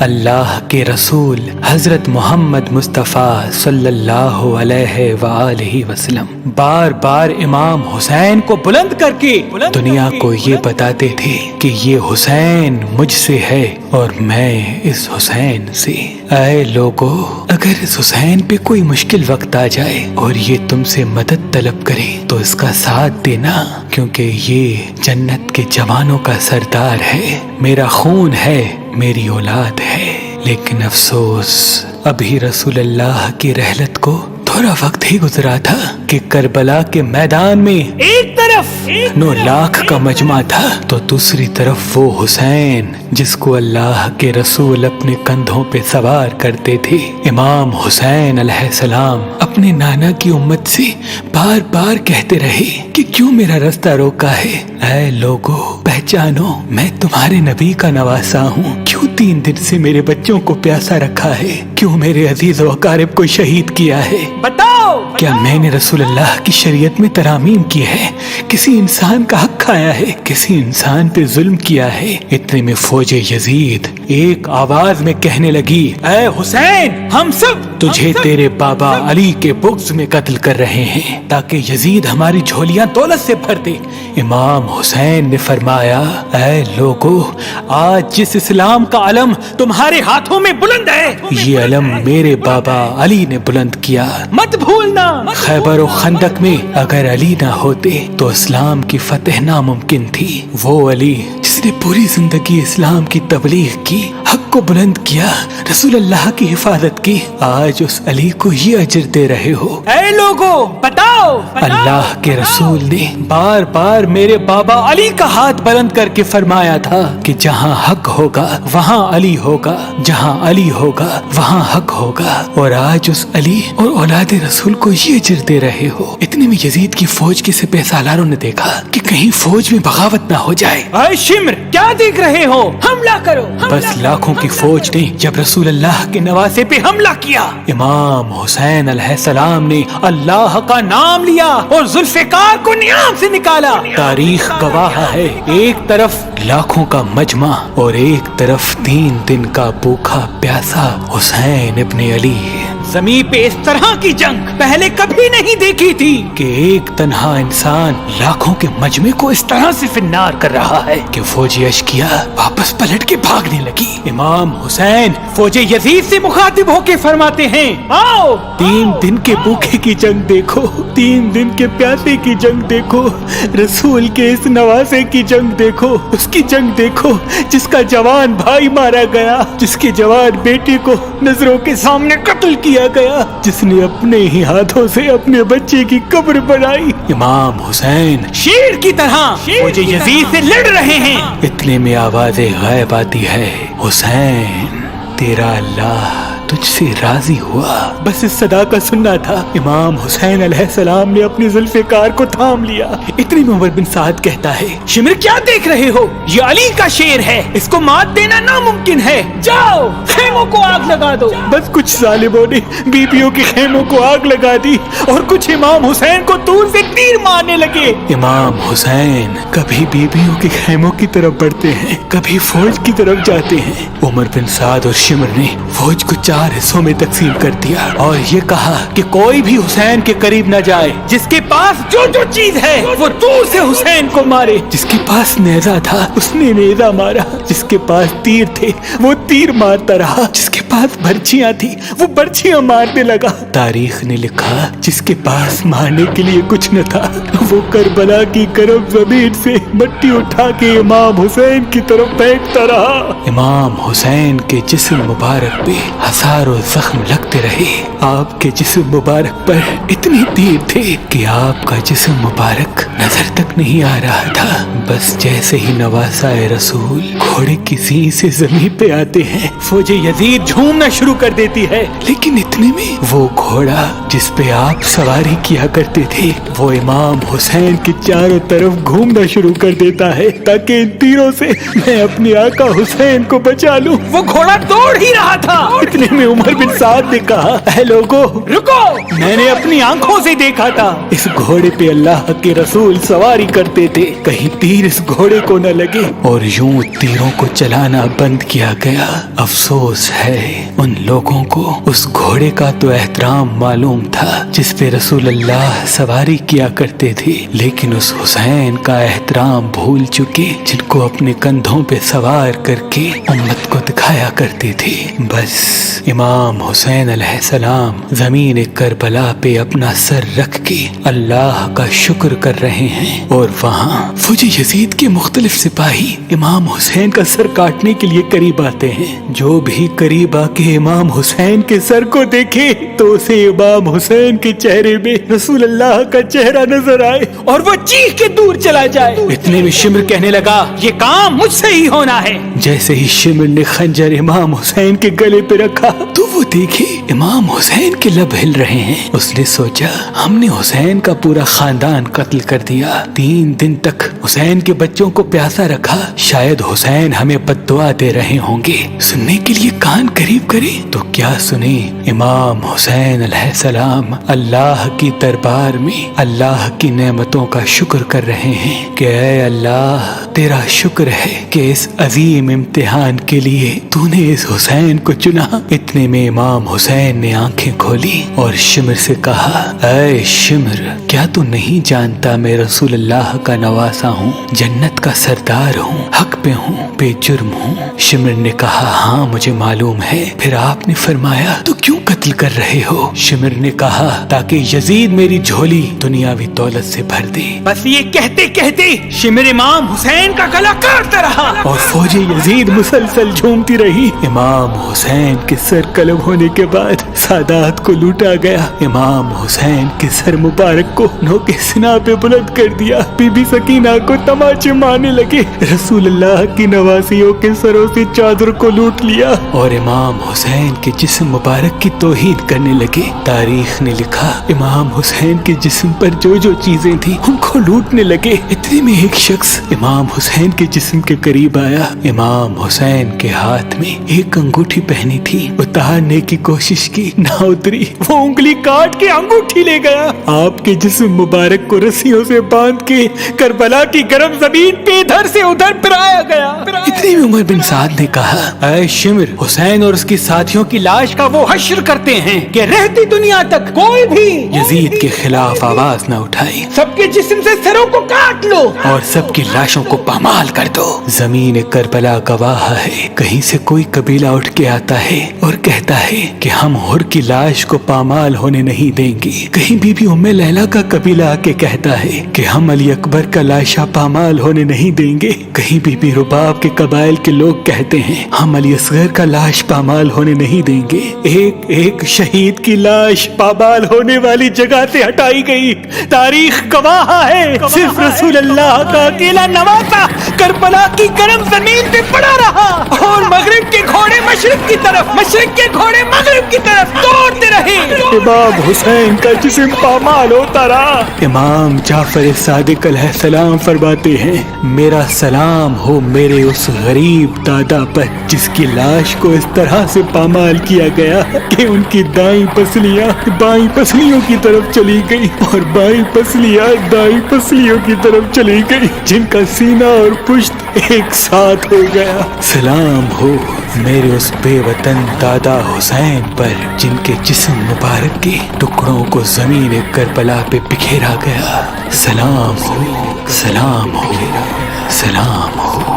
اللہ کے رسول حضرت محمد مصطفیٰ صلی اللہ علیہ وآلہ وسلم بار بار امام حسین کو بلند کر کے دنیا کو یہ بتاتے تھے کہ یہ حسین مجھ سے ہے اور میں اس حسین سے۔ اے لوگو، اگر اس حسین پہ کوئی مشکل وقت آ جائے اور یہ تم سے مدد طلب کرے تو اس کا ساتھ دینا، کیونکہ یہ جنت کے جوانوں کا سردار ہے، میرا خون ہے، میری اولاد ہے۔ لیکن افسوس، ابھی رسول اللہ کی رحلت کو تھوڑا وقت ہی گزرا تھا کہ کربلا کے میدان میں ایک طرف 9 لاکھ کا مجمع تھا تو دوسری طرف وہ حسین جس کو اللہ کے رسول اپنے کندھوں پہ سوار کرتے تھے۔ امام حسین علیہ السلام اپنے نانا کی امت سے بار بار کہتے رہے کہ کیوں میرا رستہ روکا ہے؟ اے لوگو، پہچانو، میں تمہارے نبی کا نواسا ہوں۔ کیوں 3 دن سے میرے بچوں کو پیاسا رکھا ہے؟ کیوں میرے عزیز و اقارب کو شہید کیا ہے؟ بتاؤ، کیا میں نے رسول اللہ کی شریعت میں ترامیم کی ہے؟ کسی انسان کا حق کھایا ہے؟ کسی انسان پہ ظلم کیا ہے؟ اتنے میں فوج یزید ایک آواز میں کہنے لگی، اے حسین، ہم سب تجھے تیرے بابا علی کے بغض میں قتل کر رہے ہیں تاکہ یزید ہماری جھولیاں دولت سے بھر دے۔ امام حسین نے فرمایا، اے لوگو، آج جس اسلام کا علم تمہارے ہاتھوں میں بلند ہے، یہ علم میرے بابا علی نے بلند کیا۔ مت بھولنا، خیبر و خندق میں اگر علی نہ ہوتے تو اسلام کی فتح ناممکن تھی۔ وہ علی جس نے پوری زندگی اسلام کی تبلیغ کی، حق کو بلند کیا، رسول اللہ کی حفاظت کی، آج اس علی کو یہ اجر دے رہے ہو۔ اے لوگو، بتاؤ، اللہ کے رسول نے بار بار میرے بابا علی کا ہاتھ بلند کر کے فرمایا تھا کہ جہاں حق ہوگا وہاں علی ہوگا، جہاں علی ہوگا وہاں حق ہوگا، اور آج اس علی اور اولاد رسول کو یہ اجر دے رہے ہو۔ اتنے میں یزید کی فوج کے سپہ سالاروں نے دیکھا کہ کہیں فوج میں بغاوت نہ ہو جائے۔ اے شمر، کیا دیکھ رہے ہو؟ حملہ کرو۔ بس لاکھوں کی فوج نے جب رسول اللہ کے نواسے پہ حملہ کیا، امام حسین علیہ السلام نے اللہ کا نام لیا اور ذوالفقار کو نیام سے نکالا۔ تاریخ گواہ ہے، ایک طرف لاکھوں کا مجمع اور ایک طرف 3 دن کا بھوکا پیاسا حسین ابن علی۔ زمین پہ اس طرح کی جنگ پہلے کبھی نہیں دیکھی تھی کہ ایک تنہا انسان لاکھوں کے مجمع کو اس طرح سے فنار کر رہا ہے کہ فوجی اشکیا واپس پلٹ کے بھاگنے لگی۔ امام حسین فوج یزید سے مخاطب ہو کے فرماتے ہیں، آؤ، 3 دن کے بھوکے کی جنگ دیکھو، 3 دن کے پیاسے کی جنگ دیکھو، رسول کے اس نواسے کی جنگ دیکھو، اس کی جنگ دیکھو جس کا جوان بھائی مارا گیا، جس کے جوان بیٹے کو نظروں کے سامنے قتل کیا گیا، جس نے اپنے ہی ہاتھوں سے اپنے بچے کی قبر بنائی۔ امام حسین شیر کی طرح فوج یزید سے لڑ رہے ہیں۔ اتنے میں آواز غائب آتی ہے، حسین، تیرا اللہ تجھ سے راضی ہوا۔ بس اس صدا کا سننا تھا، امام حسین علیہ السلام نے اپنی ذوالفقار کو تھام لیا۔ اتنی میں عمر بن سعد کہتا ہے، شمر، کیا دیکھ رہے ہو؟ یہ علی کا شیر ہے، اس کو مات دینا ناممکن ہے، جاؤ خیموں کو آگ لگا دو۔ بس کچھ ظالموں نے بیبیوں کے خیموں کو آگ لگا دی اور کچھ امام حسین کو دور سے تیر مارنے لگے۔ امام حسین کبھی بیبیوں کے خیموں کی طرف بڑھتے ہیں، کبھی فوج کی طرف جاتے ہیں۔ عمر بن سعد اور شمر نے فوج کو 4 حصوں میں تقسیم کر دیا اور یہ کہا کہ کوئی بھی حسین کے قریب نہ جائے، جس کے پاس جو چیز ہے وہ دور سے حسین کو مارے۔ جس کے پاس نیزہ تھا اس نے نیزہ مارا، جس کے پاس تیر تھے وہ تیر مارتا رہا، جس کے پاس برچیاں تھی وہ برچیاں مارنے لگا۔ تاریخ نے لکھا، جس کے پاس مارنے کے لیے کچھ نہ تھا وہ کربلا کی کرب زمین سے مٹی اٹھا کے امام حسین کی طرف پھینکتا رہا۔ امام حسین کے جسم مبارک پہ ہزاروں زخم لگتے رہے، آپ کے جسم مبارک پر اتنے تیر تھے کہ آپ کا جسم مبارک نظر تک نہیں آ رہا تھا۔ بس جیسے ہی نواسا رسول گھوڑے کی زین سے زمین پہ آتے ہیں، فوج یزید جھومنا شروع کر دیتی ہے، لیکن اتنے میں وہ گھوڑا جس پہ آپ سواری کیا کرتے تھے وہ امام حسین کے چاروں طرف گھومنا شروع کر دیتا ہے تاکہ ان تیروں سے میں اپنے آقا حسین کو بچا لوں۔ وہ گھوڑا دوڑ ہی رہا تھا، اتنے میں عمر بن سعد نے کہا اے لوگو رکو، میں نے اپنی آنکھوں سے دیکھا تھا اس گھوڑے پہ اللہ کے رسول سواری کرتے تھے، کہیں تیر اس گھوڑے کو نہ لگے، اور یوں تیروں کو چلانا بند کیا گیا۔ افسوس ہے ان لوگوں کو اس گھوڑے کا تو احترام معلوم تھا جس پہ رسول اللہ سواری کیا کرتے تھے، لیکن اس حسین کا احترام بھول چکے جن کو اپنے کندھوں پہ سوار کر کے امت کو دکھایا کرتے تھے۔ بس امام حسین علیہ السلام زمین کربلا پہ اپنا سر رکھ کے اللہ کا شکر کر رہے ہیں، اور وہاں فوجی یزید کے مختلف سپاہی امام حسین کا سر کاٹنے کے لیے قریب آتے ہیں۔ جو بھی قریب آ کے امام حسین کے سر کو دیکھے تو اسے امام حسین کے چہرے میں رسول اللہ کا چہرہ نظر آئے اور وہ چیخ کے دور چلا جائے۔ اتنے میں شمر کہنے لگا یہ کام مجھ سے ہی ہونا ہے۔ جیسے ہی شمر نے خنجر امام حسین کے گلے پہ رکھا تو وہ دیکھے امام حسین کے لب ہل رہے ہیں۔ اس نے سوچا ہم نے حسین کا پورا خاندان قتل کر دیا، 3 دن تک حسین کے بچوں کو پیاسا رکھا، شاید حسین ہمیں بد دعا دے رہے ہوں گے۔ سننے کے لیے کان قریب کرے تو کیا سنے، امام حسین علیہ السلام اللہ کی دربار میں اللہ کی نعمتوں کا شکر کر رہے ہیں کہ اے اللہ تیرا شکر ہے کہ اس عظیم امتحان کے لیے تو نے اس حسین کو چنا۔ اتنے میں امام حسین نے آنکھیں کھولی اور شمر سے کہا اے شمر کیا تو نہیں جانتا میں رسول اللہ کا نواسا ہوں، جنت کا سردار ہوں، حق پہ ہوں، بے جرم ہوں؟ شمر نے کہا ہاں مجھے معلوم ہے۔ پھر آپ نے فرمایا تو کیوں قتل کر رہے ہو؟ شمر نے کہا تاکہ یزید میری جھولی دنیاوی دولت سے بھر دے۔ بس یہ کہتے کہتے شمر امام حسین کا گلا کاٹتا رہا اور فوجی یزید مسلسل جھومتی رہی۔ امام حسین کے سر قلم ہونے کے بعد سادات کو لوٹا گیا۔ امام حسین کے سر مبارک کو نوکے سنا پہ بلند کر دیا۔ بی بی سکینہ کو تماچے مارنے لگے، رسول اللہ کی نواسیوں کے سروں سے چادر کو لوٹ لیا اور امام حسین کے جسم مبارک کی توہین کرنے لگے۔ تاریخ نے لکھا امام حسین کے جسم پر جو جو چیزیں تھیں ان کو لوٹنے لگے۔ اتنے میں ایک شخص امام حسین کے جسم کے قریب آیا۔ امام حسین کے ہاتھ میں ایک انگوٹھی پہنی تھی، اتارنے کی کوشش کی نہ اتری، وہ انگلی کاٹ کے انگوٹھی لے گیا۔ آپ کے جسم مبارک کو رسیوں سے باندھ کے کربلا کی گرم زمین پہ ادھر سے ادھر پھرایا گیا۔ اتنے میں عمر بن سعد نے کہا اے شمر حسین اور اس کی ساتھیوں کی لاش کا وہ حشر کرتے ہیں کہ رہتی دنیا تک کوئی بھی یزید کے خلاف آواز نہ اٹھائے، سب کے جسم سے سروں کو کاٹ لو اور سب کی لاشوں کو پامال کر دو۔ زمین کربلا گواہ ہے، کہیں سے کوئی قبیلہ اٹھ کے آتا ہے اور کہتا ہے کہ ہم حر کی لاش کو پامال ہونے نہیں دیں گے، کہیں بی بی ام لیلا کا قبیلہ آ کے کہتا ہے کہ ہم علی اکبر کا لاشا پامال ہونے نہیں دیں گے، کہیں بی بی رباب کے قبائل کے لوگ کہتے ہیں ہم علی اصغر کا لاش پامال ہونے نہیں دیں گے۔ ایک ایک شہید کی لاش پامال ہونے والی جگہ سے ہٹائی گئی۔ تاریخ گواہ ہے صرف رسول اللہ کا اکیلا نواسا کربلا کی گرم زمین پہ پڑا رہا اور مغرب کے گھوڑے مشرق کی طرف، مشرق کے گھوڑے مغرب کی طرف دوڑتے رہے۔ امام حسین کا جسم پامال ہوتا رہا۔ امام جعفر صادق علیہ السلام فرماتے ہیں میرا سلام ہو میرے اس غریب دادا پر جس کی لاش کو اس طرح سے پامال کیا گیا کہ ان کی دائیں پسلیاں بائیں پسلیوں کی طرف چلی گئی اور بائیں پسلیاں دائیں پسلیوں کی طرف چلی گئی، جن کا سینہ اور پشت ایک ساتھ ہو گیا۔ سلام ہو میرے اس بے وطن دادا حسین پر جن کے جسم مبارک کے ٹکڑوں کو زمین کربلا پہ بکھیرا گیا۔ سلام ہو، سلام ہو، سلام ہو۔